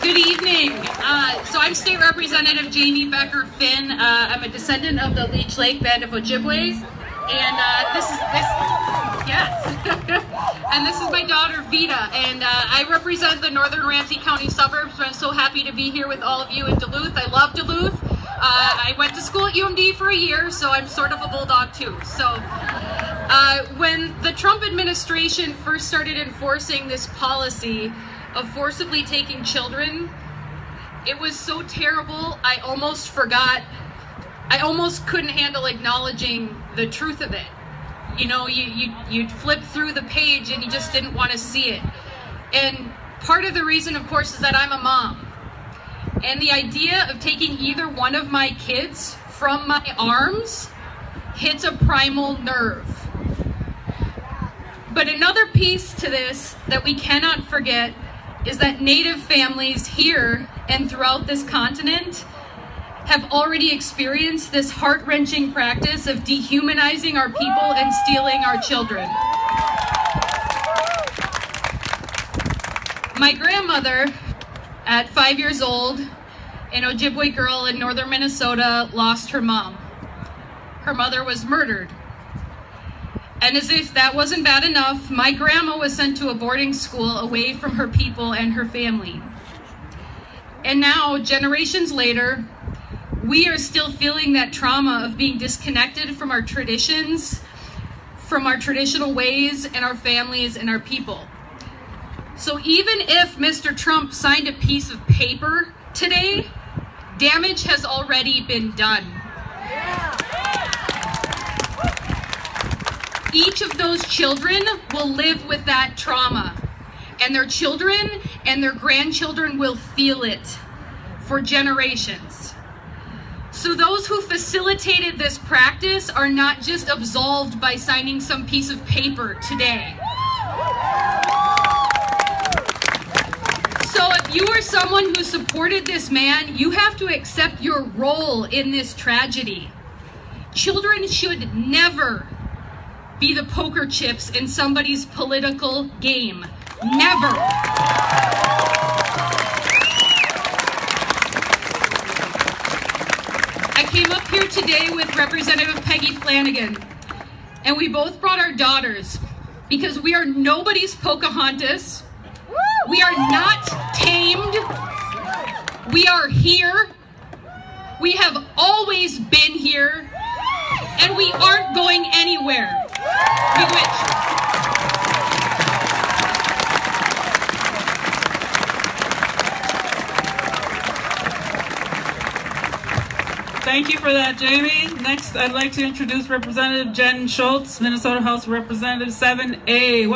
Good evening. So I'm State Representative Jamie Becker-Finn. I'm a descendant of the Leech Lake Band of Ojibways, and this and this is my daughter Vita, and I represent the Northern Ramsey County suburbs. I'm so happy to be here with all of you in Duluth. I love Duluth. I went to school at UMD for a year, so I'm sort of a bulldog too. So when the Trump administration first started enforcing this policy of forcibly taking children, it was so terrible, I almost couldn't handle acknowledging the truth of it. You know, you'd flip through the page and you just didn't want to see it. And part of the reason, of course, is that I'm a mom. And the idea of taking either one of my kids from my arms hits a primal nerve. But another piece to this that we cannot forget is that Native families here and throughout this continent have already experienced this heart-wrenching practice of dehumanizing our people and stealing our children. My grandmother, at 5 years old, an Ojibwe girl in northern Minnesota, lost her mom. Her mother was murdered. And as if that wasn't bad enough, my grandma was sent to a boarding school away from her people and her family. And now, generations later, we are still feeling that trauma of being disconnected from our traditions, from our traditional ways and our families and our people. So even if Mr. Trump signed a piece of paper today, damage has already been done. Each of those children will live with that trauma, and their children and their grandchildren will feel it for generations. So those who facilitated this practice are not just absolved by signing some piece of paper today. So if you are someone who supported this man, you have to accept your role in this tragedy. Children should never be the poker chips in somebody's political game. Never. I came up here today with Representative Peggy Flanagan, and we both brought our daughters because we are nobody's Pocahontas. We are not tamed. We are here. We have always been here, and we aren't going anywhere. Bewitched. Thank you for that, Jamie. Next, I'd like to introduce Representative Jen Schultz, Minnesota House of Representatives 7A.